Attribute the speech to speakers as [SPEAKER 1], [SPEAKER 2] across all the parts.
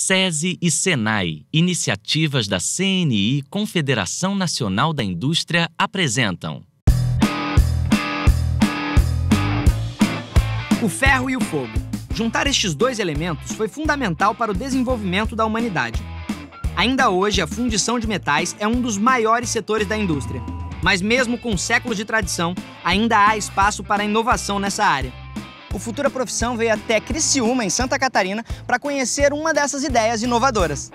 [SPEAKER 1] SESI e SENAI, iniciativas da CNI, Confederação Nacional da Indústria, apresentam
[SPEAKER 2] o ferro e o fogo. Juntar estes dois elementos foi fundamental para o desenvolvimento da humanidade. Ainda hoje, a fundição de metais é um dos maiores setores da indústria. Mas mesmo com séculos de tradição, ainda há espaço para inovação nessa área. O Futura Profissão veio até Criciúma, em Santa Catarina, para conhecer uma dessas ideias inovadoras.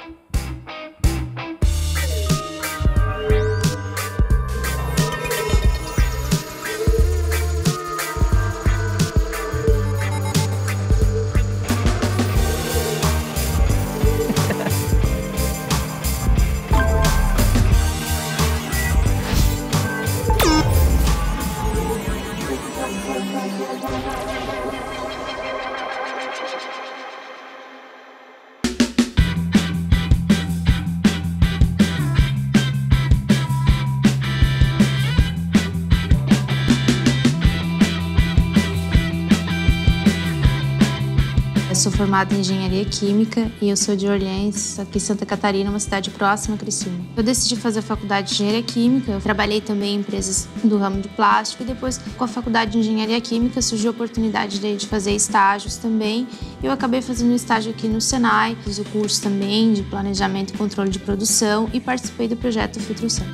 [SPEAKER 3] Eu sou formada em Engenharia Química e eu sou de Orleans, aqui em Santa Catarina, uma cidade próxima a Criciúma. Eu decidi fazer a faculdade de Engenharia Química, eu trabalhei também em empresas do ramo de plástico e depois, com a faculdade de Engenharia Química, surgiu a oportunidade de fazer estágios também. Eu acabei fazendo um estágio aqui no Senai, fiz o curso também de Planejamento e Controle de Produção e participei do projeto Filtrocel.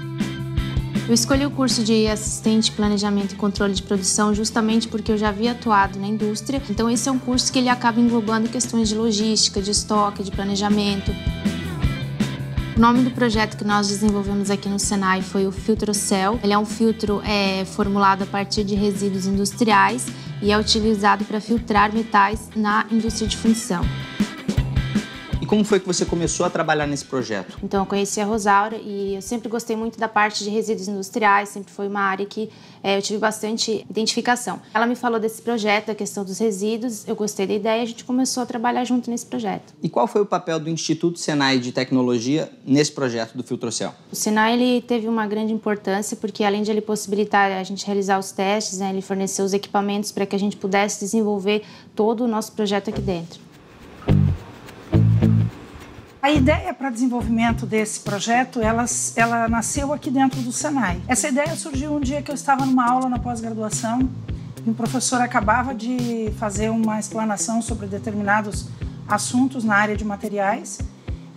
[SPEAKER 3] Eu escolhi o curso de assistente de planejamento e controle de produção justamente porque eu já havia atuado na indústria. Então esse é um curso que ele acaba englobando questões de logística, de estoque, de planejamento. O nome do projeto que nós desenvolvemos aqui no Senai foi o Filtrocel. Ele é um filtro formulado a partir de resíduos industriais e é utilizado para filtrar metais na indústria de fundição.
[SPEAKER 2] E como foi que você começou a trabalhar nesse projeto?
[SPEAKER 3] Então, eu conheci a Rosaura e eu sempre gostei muito da parte de resíduos industriais, sempre foi uma área que eu tive bastante identificação. Ela me falou desse projeto, da questão dos resíduos, eu gostei da ideia e a gente começou a trabalhar junto nesse projeto. E
[SPEAKER 2] qual foi o papel do Instituto Senai de Tecnologia nesse projeto do Filtrocel?
[SPEAKER 3] O Senai ele teve uma grande importância porque, além de ele possibilitar a gente realizar os testes, ele forneceu os equipamentos para que a gente pudesse desenvolver todo o nosso projeto aqui dentro.
[SPEAKER 4] A ideia para desenvolvimento desse projeto, ela nasceu aqui dentro do Senai. Essa ideia surgiu um dia que eu estava numa aula na pós-graduação e um professor acabava de fazer uma explanação sobre determinados assuntos na área de materiais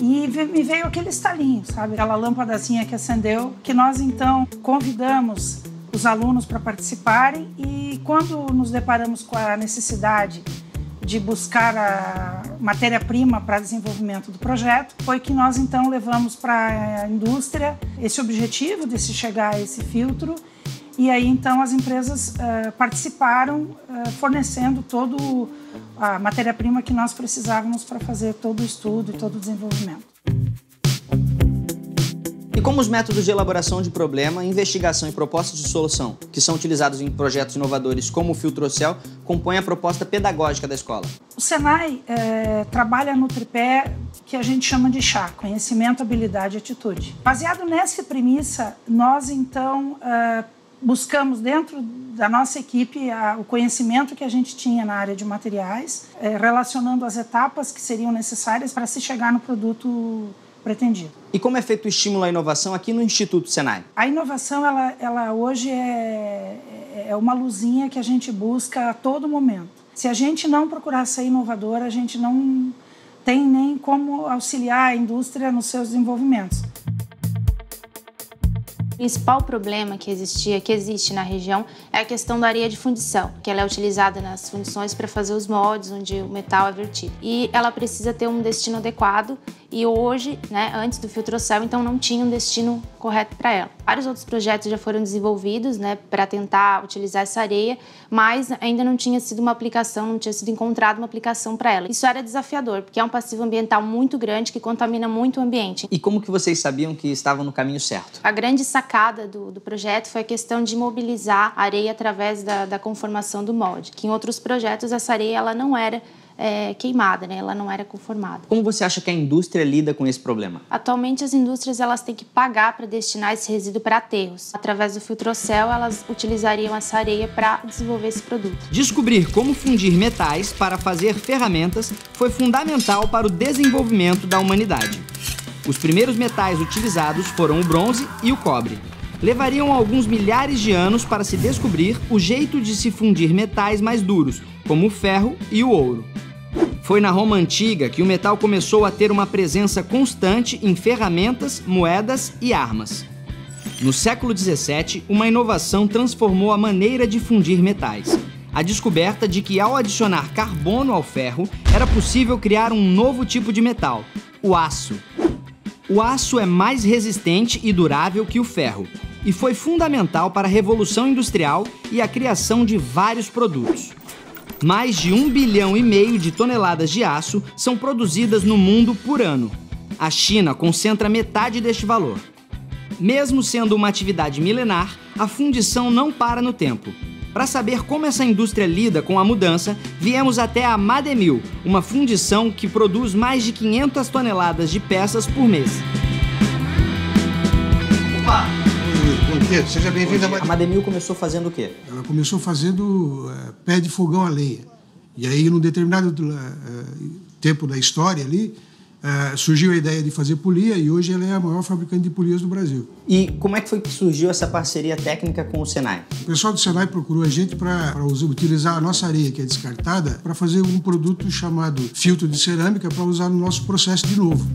[SPEAKER 4] e me veio aquele estalinho, sabe? Aquela lâmpadazinha que acendeu, que nós então convidamos os alunos para participarem e quando nos deparamos com a necessidade de buscar a matéria-prima para desenvolvimento do projeto, foi que nós então levamos para a indústria esse objetivo de se chegar a esse filtro e aí então as empresas participaram fornecendo toda a matéria-prima que nós precisávamos para fazer todo o estudo e todo o desenvolvimento.
[SPEAKER 2] E como os métodos de elaboração de problema, investigação e propostas de solução, que são utilizados em projetos inovadores como o Filtrocel, compõem a proposta pedagógica da escola?
[SPEAKER 4] O Senai trabalha no tripé que a gente chama de CHA, conhecimento, habilidade e atitude. Baseado nessa premissa, nós então buscamos dentro da nossa equipe o conhecimento que a gente tinha na área de materiais, relacionando as etapas que seriam necessárias para se chegar no produto pretendido.
[SPEAKER 2] E como é feito o estímulo à inovação aqui no Instituto Senai?
[SPEAKER 4] A inovação, ela hoje é uma luzinha que a gente busca a todo momento. Se a gente não procurar ser inovador, a gente não tem nem como auxiliar a indústria nos seus desenvolvimentos.
[SPEAKER 3] O principal problema que existe na região é a questão da areia de fundição, que ela é utilizada nas fundições para fazer os moldes onde o metal é vertido. E ela precisa ter um destino adequado e hoje, antes do Filtrocel, então não tinha um destino correto para ela. Vários outros projetos já foram desenvolvidos para tentar utilizar essa areia, mas ainda não tinha sido uma aplicação, não tinha sido encontrada uma aplicação para ela. Isso era desafiador, porque é um passivo ambiental muito grande que contamina muito o ambiente.
[SPEAKER 2] E como que vocês sabiam que estavam no caminho certo?
[SPEAKER 3] A grande sacada do projeto foi a questão de mobilizar a areia através da conformação do molde, que em outros projetos essa areia ela não era queimada, né? Ela não era conformada.
[SPEAKER 2] Como você acha que a indústria lida com esse problema?
[SPEAKER 3] Atualmente, as indústrias elas têm que pagar para destinar esse resíduo para aterros. Através do Filtrocel, elas utilizariam essa areia para desenvolver esse produto.
[SPEAKER 2] Descobrir como fundir metais para fazer ferramentas foi fundamental para o desenvolvimento da humanidade. Os primeiros metais utilizados foram o bronze e o cobre. Levariam alguns milhares de anos para se descobrir o jeito de se fundir metais mais duros, como o ferro e o ouro. Foi na Roma Antiga que o metal começou a ter uma presença constante em ferramentas, moedas e armas. No século XVII, uma inovação transformou a maneira de fundir metais. A descoberta de que, ao adicionar carbono ao ferro, era possível criar um novo tipo de metal, o aço. O aço é mais resistente e durável que o ferro e foi fundamental para a Revolução Industrial e a criação de vários produtos. Mais de 1,5 bilhão de toneladas de aço são produzidas no mundo por ano. A China concentra metade deste valor. Mesmo sendo uma atividade milenar, a fundição não para no tempo. Para saber como essa indústria lida com a mudança, viemos até a Mademil, uma fundição que produz mais de 500 toneladas de peças por mês.
[SPEAKER 5] Opa! Bom dia, seja bem-vindo.
[SPEAKER 2] A Mademil começou fazendo o quê?
[SPEAKER 5] Ela começou fazendo pé de fogão a lenha. E aí, num determinado tempo da história ali, surgiu a ideia de fazer polia e hoje ela é a maior fabricante de polias do Brasil.
[SPEAKER 2] E como é que foi que surgiu essa parceria técnica com o Senai?
[SPEAKER 5] O pessoal do Senai procurou a gente para utilizar a nossa areia, que é descartada, para fazer um produto chamado filtro de cerâmica para usar no nosso processo de novo.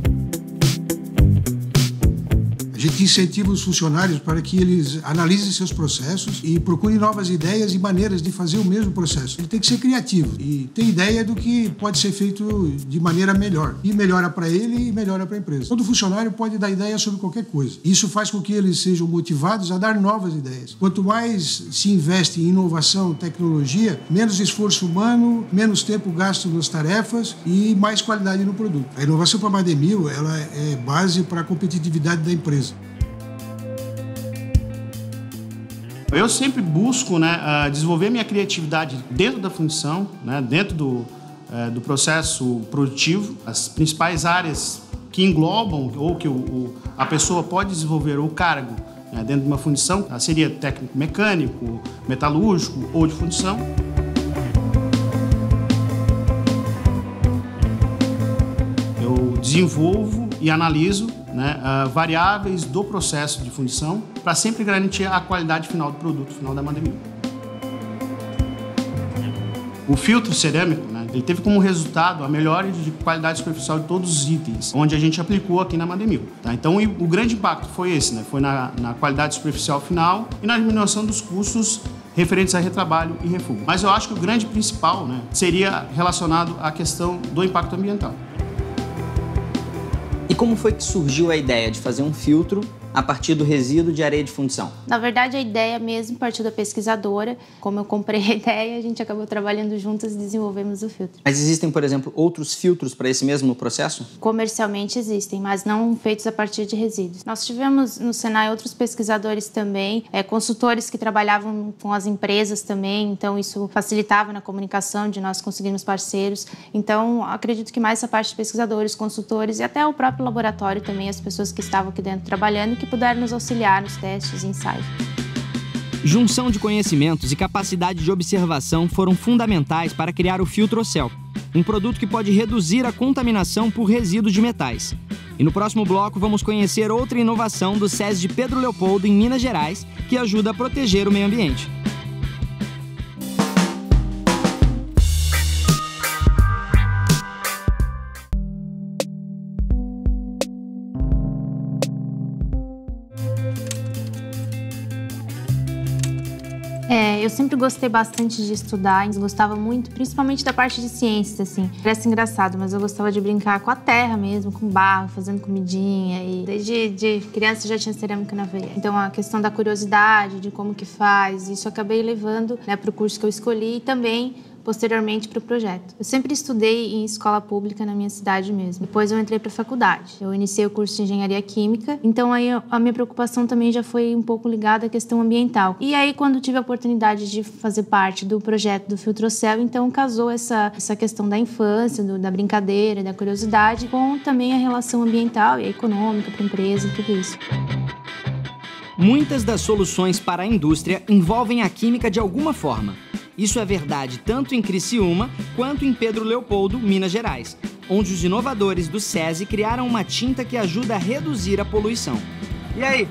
[SPEAKER 5] A gente incentiva os funcionários para que eles analisem seus processos e procurem novas ideias e maneiras de fazer o mesmo processo. Ele tem que ser criativo e ter ideia do que pode ser feito de maneira melhor. E melhora para ele e melhora para a empresa. Todo funcionário pode dar ideia sobre qualquer coisa. Isso faz com que eles sejam motivados a dar novas ideias. Quanto mais se investe em inovação, tecnologia, menos esforço humano, menos tempo gasto nas tarefas e mais qualidade no produto. A inovação para a Mademil, ela é base para a competitividade da empresa.
[SPEAKER 6] Eu sempre busco desenvolver minha criatividade dentro da fundição, dentro do processo produtivo. As principais áreas que englobam ou que a pessoa pode desenvolver o cargo dentro de uma fundição seria técnico mecânico, metalúrgico ou de fundição. Eu desenvolvo e analiso variáveis do processo de fundição para sempre garantir a qualidade final do produto final da Mademil. O filtro cerâmico, ele teve como resultado a melhora de qualidade superficial de todos os itens, onde a gente aplicou aqui na Mademil. Então, o grande impacto foi esse, foi na qualidade superficial final e na diminuição dos custos referentes a retrabalho e refugo. Mas eu acho que o grande principal seria relacionado à questão do impacto ambiental.
[SPEAKER 2] E como foi que surgiu a ideia de fazer um filtro a partir do resíduo de areia de fundição?
[SPEAKER 3] Na verdade, a ideia mesmo partiu da pesquisadora. Como eu comprei a ideia, a gente acabou trabalhando juntas e desenvolvemos o filtro.
[SPEAKER 2] Mas existem, por exemplo, outros filtros para esse mesmo processo?
[SPEAKER 3] Comercialmente existem, mas não feitos a partir de resíduos. Nós tivemos no Senai outros pesquisadores também, consultores que trabalhavam com as empresas também, então isso facilitava na comunicação de nós conseguirmos parceiros. Então, acredito que mais essa parte de pesquisadores, consultores e até o próprio laboratório também, as pessoas que estavam aqui dentro trabalhando, que puderam nos auxiliar nos testes e ensaios.
[SPEAKER 2] Junção de conhecimentos e capacidade de observação foram fundamentais para criar o Filtrocel, um produto que pode reduzir a contaminação por resíduos de metais. E no próximo bloco vamos conhecer outra inovação do SES de Pedro Leopoldo, em Minas Gerais, que ajuda a proteger o meio ambiente.
[SPEAKER 3] Eu sempre gostei bastante de estudar, gostava muito, principalmente da parte de ciências, assim. Parece engraçado, mas eu gostava de brincar com a terra mesmo, com barro, fazendo comidinha. E desde criança já tinha cerâmica na veia. Então a questão da curiosidade, de como que faz, isso eu acabei levando para o curso que eu escolhi e também posteriormente para o projeto. Eu sempre estudei em escola pública na minha cidade mesmo. Depois eu entrei para a faculdade. Eu iniciei o curso de engenharia química, então aí a minha preocupação também já foi um pouco ligada à questão ambiental. E aí quando tive a oportunidade de fazer parte do projeto do Filtrocel, então casou essa questão da infância, da brincadeira, da curiosidade, com também a relação ambiental e econômica para a empresa e tudo isso.
[SPEAKER 2] Muitas das soluções para a indústria envolvem a química de alguma forma. Isso é verdade tanto em Criciúma quanto em Pedro Leopoldo, Minas Gerais, onde os inovadores do SESI criaram uma tinta que ajuda a reduzir a poluição. E aí,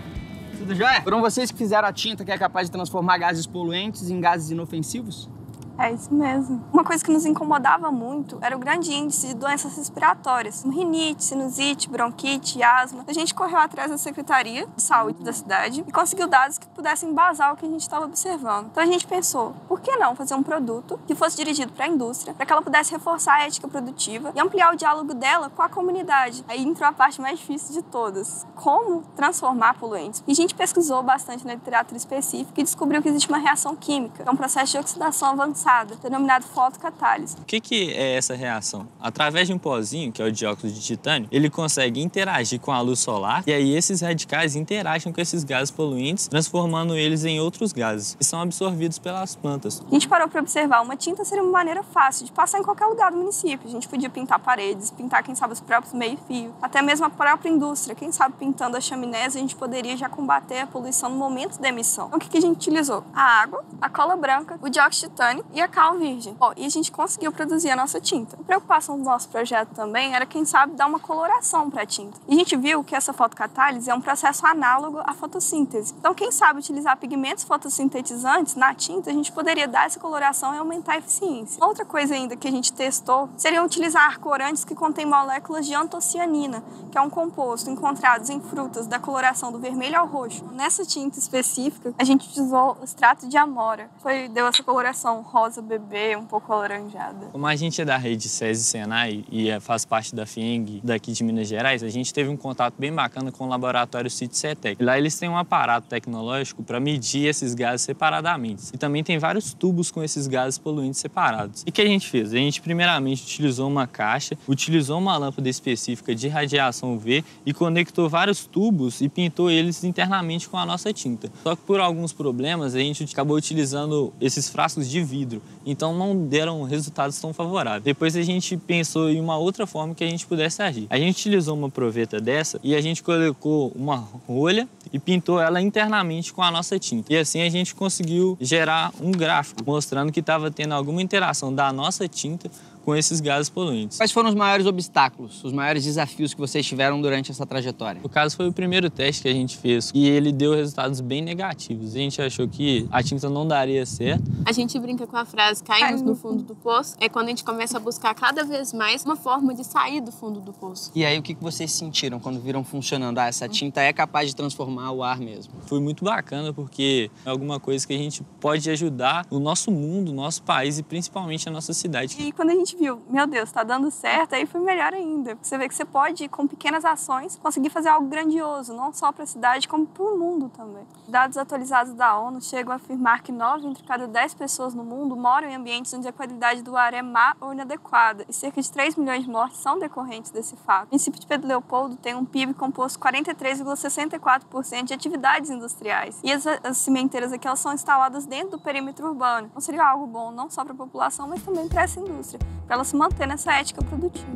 [SPEAKER 2] tudo jóia? Foram vocês que fizeram a tinta que é capaz de transformar gases poluentes em gases inofensivos?
[SPEAKER 7] É isso mesmo. Uma coisa que nos incomodava muito era o grande índice de doenças respiratórias, como rinite, sinusite, bronquite, asma. A gente correu atrás da Secretaria de Saúde da cidade e conseguiu dados que pudessem embasar o que a gente estava observando. Então a gente pensou, por que não fazer um produto que fosse dirigido para a indústria, para que ela pudesse reforçar a ética produtiva e ampliar o diálogo dela com a comunidade. Aí entrou a parte mais difícil de todas, como transformar poluentes. E a gente pesquisou bastante na literatura específica e descobriu que existe uma reação química, que é um processo de oxidação avançada, denominado fotocatálise.
[SPEAKER 8] O que é essa reação? Através de um pozinho, que é o dióxido de titânio, ele consegue interagir com a luz solar e aí esses radicais interagem com esses gases poluentes, transformando eles em outros gases, que são absorvidos pelas plantas.
[SPEAKER 7] A gente parou para observar, uma tinta seria uma maneira fácil de passar em qualquer lugar do município. A gente podia pintar paredes, pintar, quem sabe, os próprios meio-fio, até mesmo a própria indústria. Quem sabe, pintando as chaminés, a gente poderia já combater a poluição no momento da emissão. Então, o que a gente utilizou? A água, a cola branca, o dióxido de titânio e a cal virgem. E a gente conseguiu produzir a nossa tinta. A preocupação do nosso projeto também era, quem sabe, dar uma coloração para a tinta. E a gente viu que essa fotocatálise é um processo análogo à fotossíntese. Então, quem sabe utilizar pigmentos fotossintetizantes na tinta, a gente poderia dar essa coloração e aumentar a eficiência. Outra coisa ainda que a gente testou seria utilizar corantes que contêm moléculas de antocianina, que é um composto encontrado em frutas da coloração do vermelho ao roxo. Nessa tinta específica, a gente utilizou o extrato de amora. Deu essa coloração rosa bebê, um pouco alaranjada.
[SPEAKER 8] Como a gente é da rede SESI Senai e faz parte da FIENG daqui de Minas Gerais, a gente teve um contato bem bacana com o laboratório CIT-CETEC. Lá eles têm um aparato tecnológico para medir esses gases separadamente. E também tem vários tubos com esses gases poluentes separados. E o que a gente fez? A gente primeiramente utilizou uma caixa, utilizou uma lâmpada específica de radiação UV e conectou vários tubos e pintou eles internamente com a nossa tinta. Só que por alguns problemas a gente acabou utilizando esses frascos de vidro. Então não deram resultados tão favoráveis. Depois a gente pensou em uma outra forma que a gente pudesse agir. A gente utilizou uma proveta dessa e a gente colocou uma rolha e pintou ela internamente com a nossa tinta. E assim a gente conseguiu gerar um gráfico mostrando que estava tendo alguma interação da nossa tinta com esses gases poluentes.
[SPEAKER 2] Quais foram os maiores obstáculos, os maiores desafios que vocês tiveram durante essa trajetória?
[SPEAKER 8] O caso foi o primeiro teste que a gente fez e ele deu resultados bem negativos. A gente achou que a tinta não daria certo.
[SPEAKER 9] A gente brinca com a frase caímos no fundo do poço. É quando a gente começa a buscar cada vez mais uma forma de sair do fundo do poço.
[SPEAKER 2] E aí o que vocês sentiram quando viram funcionando? Essa tinta é capaz de transformar o ar mesmo?
[SPEAKER 8] Foi muito bacana porque é alguma coisa que a gente pode ajudar o nosso mundo, o nosso país e principalmente a nossa cidade.
[SPEAKER 7] E quando a gente viu, meu Deus, tá dando certo, aí foi melhor ainda. Você vê que você pode, com pequenas ações, conseguir fazer algo grandioso, não só para a cidade, como para o mundo também. Dados atualizados da ONU chegam a afirmar que 9 entre cada 10 pessoas no mundo moram em ambientes onde a qualidade do ar é má ou inadequada, e cerca de 3 milhões de mortes são decorrentes desse fato. O município de Pedro Leopoldo tem um PIB composto 43,64% de atividades industriais. E as cimenteiras aqui, elas são instaladas dentro do perímetro urbano. Então seria algo bom não só para a população, mas também para essa indústria, para ela se manter nessa ética produtiva.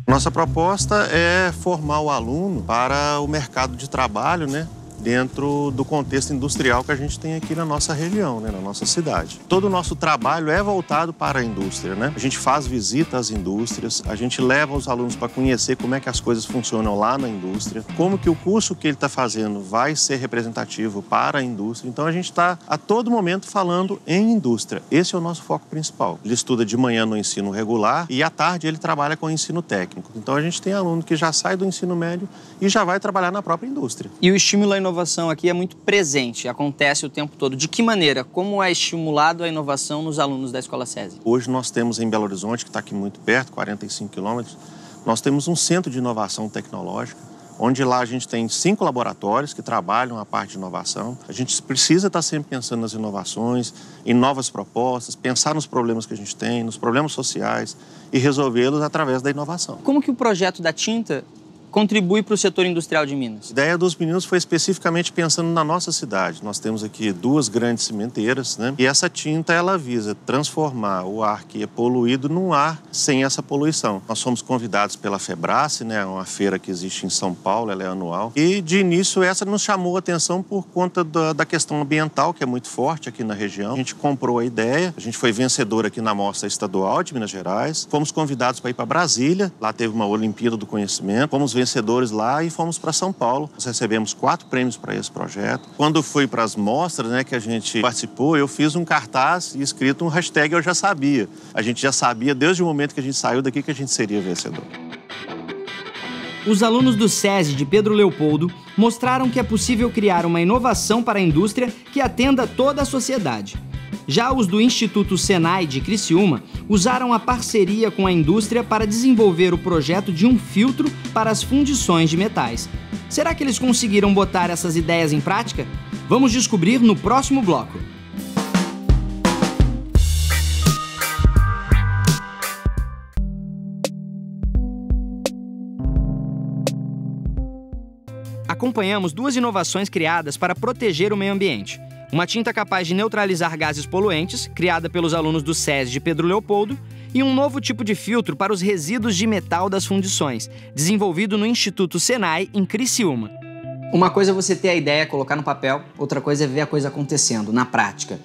[SPEAKER 10] Nossa proposta é formar o aluno para o mercado de trabalho, dentro do contexto industrial que a gente tem aqui na nossa região, na nossa cidade. Todo o nosso trabalho é voltado para a indústria, A gente faz visita às indústrias, a gente leva os alunos para conhecer como é que as coisas funcionam lá na indústria, como que o curso que ele está fazendo vai ser representativo para a indústria. Então a gente está a todo momento falando em indústria. Esse é o nosso foco principal. Ele estuda de manhã no ensino regular e à tarde ele trabalha com o ensino técnico. Então a gente tem aluno que já sai do ensino médio e já vai trabalhar na própria indústria.
[SPEAKER 2] E o estímulo à inovação inovação aqui é muito presente, acontece o tempo todo. De que maneira? Como é estimulado a inovação nos alunos da Escola SESI?
[SPEAKER 10] Hoje nós temos em Belo Horizonte, que está aqui muito perto, 45 quilômetros, nós temos um centro de inovação tecnológica, onde lá a gente tem 5 laboratórios que trabalham a parte de inovação. A gente precisa estar sempre pensando nas inovações, em novas propostas, pensar nos problemas que a gente tem, nos problemas sociais e resolvê-los através da inovação.
[SPEAKER 2] Como que o projeto da tinta contribui para o setor industrial de Minas?
[SPEAKER 10] A ideia dos meninos foi especificamente pensando na nossa cidade. Nós temos aqui 2 grandes cimenteiras, né? E essa tinta, ela visa transformar o ar que é poluído num ar sem essa poluição. Nós somos convidados pela Febrace, né? Uma feira que existe em São Paulo, ela é anual. E, de início, essa nos chamou a atenção por conta da questão ambiental, que é muito forte aqui na região. A gente comprou a ideia, a gente foi vencedor aqui na Mostra Estadual de Minas Gerais. Fomos convidados para ir para Brasília, lá teve uma Olimpíada do Conhecimento. Fomos vencedores lá e fomos para São Paulo. Nós recebemos 4 prêmios para esse projeto. Quando fui para as mostras, né, que a gente participou, eu fiz um cartaz e escrito um hashtag Eu Já Sabia. A gente já sabia desde o momento que a gente saiu daqui que a gente seria vencedor.
[SPEAKER 2] Os alunos do SESI de Pedro Leopoldo mostraram que é possível criar uma inovação para a indústria que atenda toda a sociedade. Já os do Instituto Senai de Criciúma usaram a parceria com a indústria para desenvolver o projeto de um filtro para as fundições de metais. Será que eles conseguiram botar essas ideias em prática? Vamos descobrir no próximo bloco. Acompanhamos 2 inovações criadas para proteger o meio ambiente. Uma tinta capaz de neutralizar gases poluentes, criada pelos alunos do SESI de Pedro Leopoldo, e um novo tipo de filtro para os resíduos de metal das fundições, desenvolvido no Instituto Senai, em Criciúma. Uma coisa é você ter a ideia, colocar no papel, outra coisa é ver a coisa acontecendo, na prática.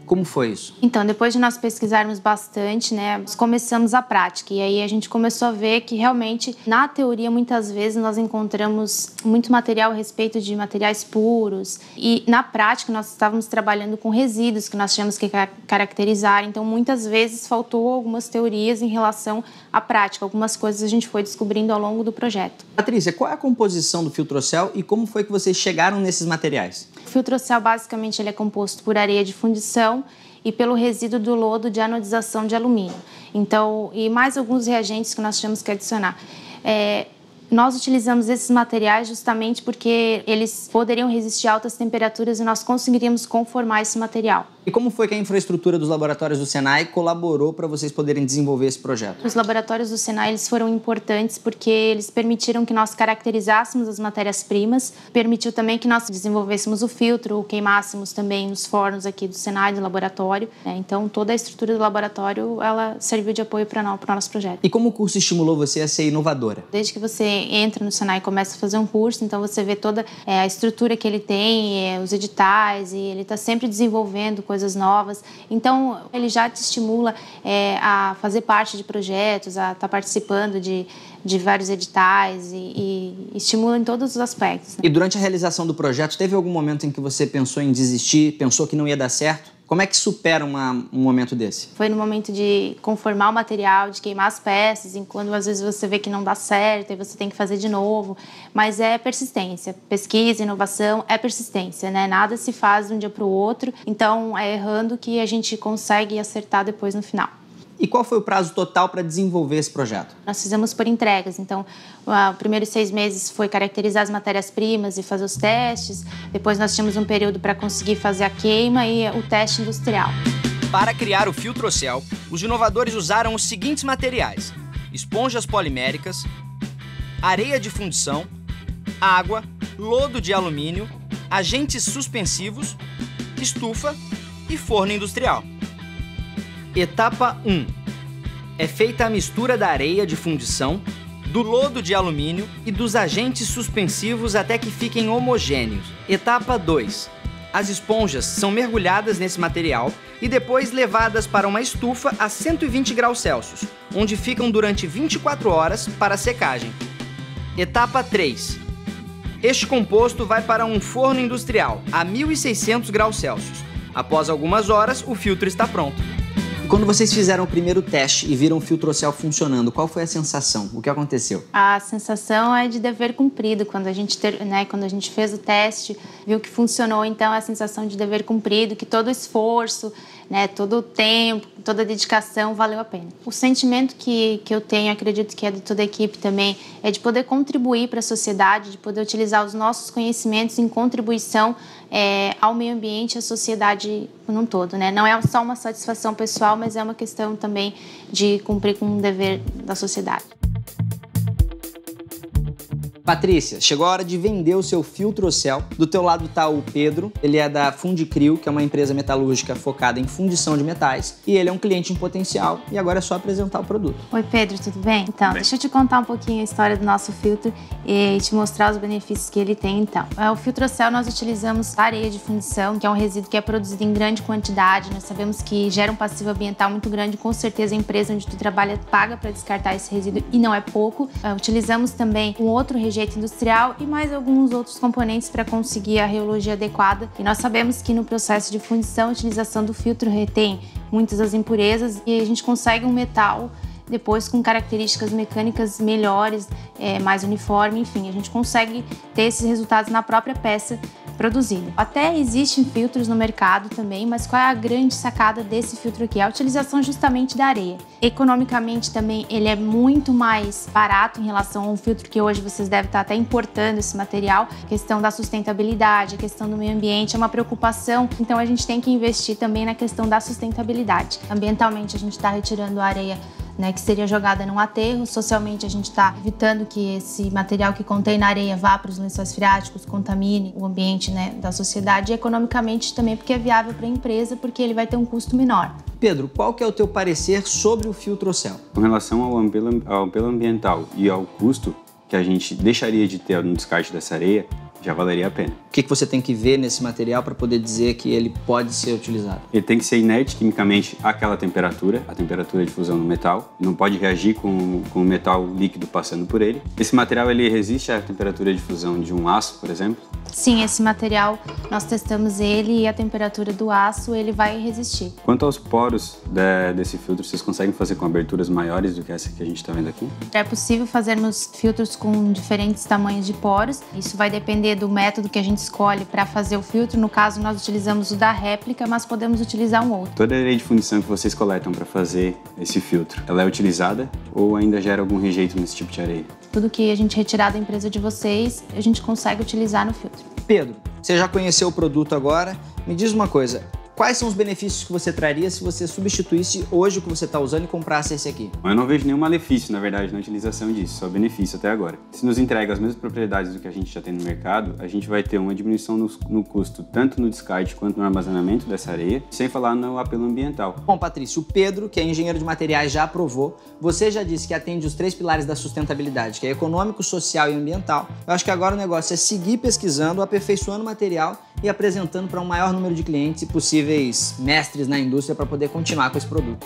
[SPEAKER 2] Como foi isso?
[SPEAKER 3] Então, depois de nós pesquisarmos bastante, né, nós começamos a prática. E aí a gente começou a ver que realmente, na teoria, muitas vezes nós encontramos muito material a respeito de materiais puros. E na prática, nós estávamos trabalhando com resíduos que nós tínhamos que caracterizar. Então, muitas vezes faltou algumas teorias em relação à prática. Algumas coisas a gente foi descobrindo ao longo do projeto.
[SPEAKER 2] Patrícia, qual é a composição do Filtrocel e como foi que vocês chegaram nesses materiais?
[SPEAKER 3] O Filtrocel, basicamente, ele é composto por areia de fundição e pelo resíduo do lodo de anodização de alumínio. Então, e mais alguns reagentes que nós tínhamos que adicionar. Nós utilizamos esses materiais justamente porque eles poderiam resistir a altas temperaturas e nós conseguiríamos conformar esse material.
[SPEAKER 2] E como foi que a infraestrutura dos laboratórios do Senai colaborou para vocês poderem desenvolver esse projeto?
[SPEAKER 3] Os laboratórios do Senai eles foram importantes porque eles permitiram que nós caracterizássemos as matérias-primas, permitiu também que nós desenvolvêssemos o filtro, queimássemos também nos fornos aqui do Senai, do laboratório. Então, toda a estrutura do laboratório ela serviu de apoio para o nosso projeto.
[SPEAKER 2] E como o curso estimulou você a ser inovadora?
[SPEAKER 3] Desde que você entra no Senai e começa a fazer um curso, então você vê toda a estrutura que ele tem, os editais, e ele está sempre desenvolvendo coisas novas. Então, ele já te estimula a fazer parte de projetos, a estar participando de vários editais e estimula em todos os aspectos. Né?
[SPEAKER 2] E durante a realização do projeto, teve algum momento em que você pensou em desistir, pensou que não ia dar certo? Como é que supera um momento desse?
[SPEAKER 3] Foi no momento de conformar o material, de queimar as peças, quando às vezes você vê que não dá certo e você tem que fazer de novo. Mas é persistência. Pesquisa, inovação é persistência, né? Nada se faz de um dia para o outro. Então, é errando que a gente consegue acertar depois no final.
[SPEAKER 2] E qual foi o prazo total para desenvolver esse projeto?
[SPEAKER 3] Nós fizemos por entregas, então os primeiros 6 meses foi caracterizar as matérias-primas e fazer os testes, depois nós tínhamos um período para conseguir fazer a queima e o teste industrial.
[SPEAKER 2] Para criar o Filtrocel, os inovadores usaram os seguintes materiais: esponjas poliméricas, areia de fundição, água, lodo de alumínio, agentes suspensivos, estufa e forno industrial. Etapa 1. É feita a mistura da areia de fundição, do lodo de alumínio e dos agentes suspensivos até que fiquem homogêneos. Etapa 2. As esponjas são mergulhadas nesse material e depois levadas para uma estufa a 120 graus Celsius, onde ficam durante 24 horas para secagem. Etapa 3. Este composto vai para um forno industrial a 1.600 graus Celsius. Após algumas horas, o filtro está pronto. E quando vocês fizeram o primeiro teste e viram o Filtrocel funcionando, qual foi a sensação? O que aconteceu?
[SPEAKER 3] A sensação é de dever cumprido. Quando a gente fez o teste, viu que funcionou, então a sensação de dever cumprido, que todo o esforço, todo o tempo, toda a dedicação valeu a pena. O sentimento que eu tenho, acredito que é de toda a equipe também, é de poder contribuir para a sociedade, de poder utilizar os nossos conhecimentos em contribuição ao meio ambiente e à sociedade como um todo, Não é só uma satisfação pessoal, mas é uma questão também de cumprir com um dever da sociedade.
[SPEAKER 2] Patrícia, chegou a hora de vender o seu Filtrocel. Do teu lado tá o Pedro, ele é da Fundicrio, que é uma empresa metalúrgica focada em fundição de metais, e ele é um cliente em potencial, e agora é só apresentar o produto.
[SPEAKER 3] Oi Pedro, tudo bem? Então, deixa eu te contar um pouquinho a história do nosso filtro e te mostrar os benefícios que ele tem, então. O Filtrocel nós utilizamos areia de fundição, que é um resíduo que é produzido em grande quantidade, nós sabemos que gera um passivo ambiental muito grande, com certeza a empresa onde tu trabalha paga para descartar esse resíduo, e não é pouco. Utilizamos também um outro rejeito industrial e mais alguns outros componentes para conseguir a reologia adequada. E nós sabemos que no processo de fundição, a utilização do filtro retém muitas das impurezas e a gente consegue um metal depois com características mecânicas melhores, mais uniforme, enfim, a gente consegue ter esses resultados na própria peça produzida. Até existem filtros no mercado também, mas qual é a grande sacada desse filtro aqui? A utilização justamente da areia. Economicamente também ele é muito mais barato em relação a um filtro que hoje vocês devem estar até importando esse material. A questão da sustentabilidade, a questão do meio ambiente é uma preocupação, então a gente tem que investir também na questão da sustentabilidade. Ambientalmente a gente está retirando a areia que seria jogada num aterro. Socialmente a gente está evitando que esse material que contém na areia vá para os lençóis freáticos, contamine o ambiente da sociedade, e economicamente também porque é viável para a empresa, porque ele vai ter um custo menor.
[SPEAKER 2] Pedro, qual que é o teu parecer sobre o Filtrocel?
[SPEAKER 11] Com relação ao apelo ambiental e ao custo que a gente deixaria de ter no descarte dessa areia, já valeria a pena.
[SPEAKER 2] O que você tem que ver nesse material para poder dizer que ele pode ser utilizado?
[SPEAKER 11] Ele tem que ser inerte quimicamente àquela temperatura, a temperatura de fusão no metal. Não pode reagir com o metal líquido passando por ele. Esse material ele resiste à temperatura de fusão de um aço, por exemplo?
[SPEAKER 3] Sim, esse material, nós testamos ele e a temperatura do aço, ele vai resistir.
[SPEAKER 11] Quanto aos poros desse filtro, vocês conseguem fazer com aberturas maiores do que essa que a gente está vendo aqui?
[SPEAKER 3] É possível fazermos filtros com diferentes tamanhos de poros. Isso vai depender do método que a gente escolhe para fazer o filtro. No caso, nós utilizamos o da réplica, mas podemos utilizar um outro.
[SPEAKER 11] Toda a areia de fundição que vocês coletam para fazer esse filtro, ela é utilizada ou ainda gera algum rejeito nesse tipo de areia?
[SPEAKER 3] Tudo que a gente retirar da empresa de vocês, a gente consegue utilizar no filtro.
[SPEAKER 2] Pedro, você já conheceu o produto agora. Me diz uma coisa, quais são os benefícios que você traria se você substituísse hoje o que você está usando e comprasse esse aqui?
[SPEAKER 11] Eu não vejo nenhum malefício, na verdade, na utilização disso, só benefício até agora. Se nos entrega as mesmas propriedades do que a gente já tem no mercado, a gente vai ter uma diminuição no custo, tanto no descarte quanto no armazenamento dessa areia, sem falar no apelo ambiental.
[SPEAKER 2] Bom, Patrícia, o Pedro, que é engenheiro de materiais, já aprovou. Você já disse que atende os 3 pilares da sustentabilidade, que é econômico, social e ambiental. Eu acho que agora o negócio é seguir pesquisando, aperfeiçoando o material e apresentando para um maior número de clientes e possíveis mestres na indústria para poder continuar com esse produto.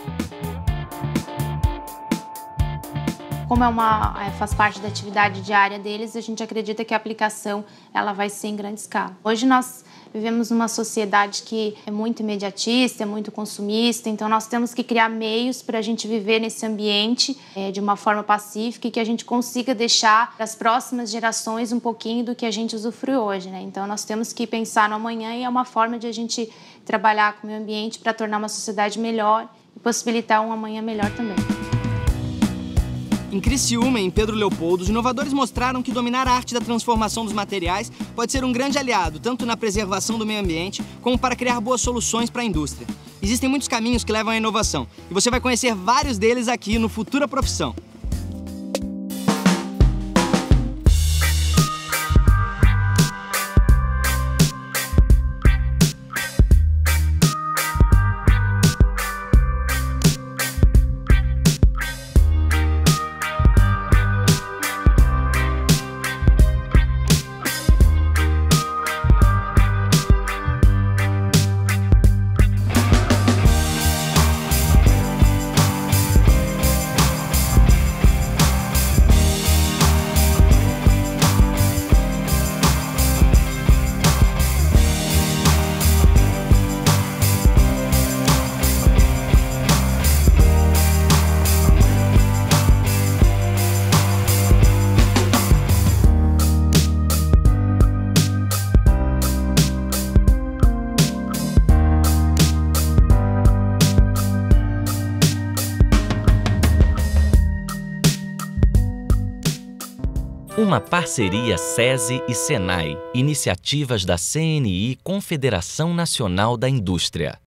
[SPEAKER 3] Como faz parte da atividade diária deles, a gente acredita que a aplicação ela vai ser em grande escala. Hoje nós vivemos numa sociedade que é muito imediatista, é muito consumista, então nós temos que criar meios para a gente viver nesse ambiente de uma forma pacífica e que a gente consiga deixar para as próximas gerações um pouquinho do que a gente usufrui hoje, Então nós temos que pensar no amanhã e é uma forma de a gente trabalhar com o meio ambiente para tornar uma sociedade melhor e possibilitar um amanhã melhor também.
[SPEAKER 2] Em Criciúma, em Pedro Leopoldo, os inovadores mostraram que dominar a arte da transformação dos materiais pode ser um grande aliado, tanto na preservação do meio ambiente, como para criar boas soluções para a indústria. Existem muitos caminhos que levam à inovação, e você vai conhecer vários deles aqui no Futura Profissão.
[SPEAKER 1] Uma parceria SESI e SENAI, iniciativas da CNI, Confederação Nacional da Indústria.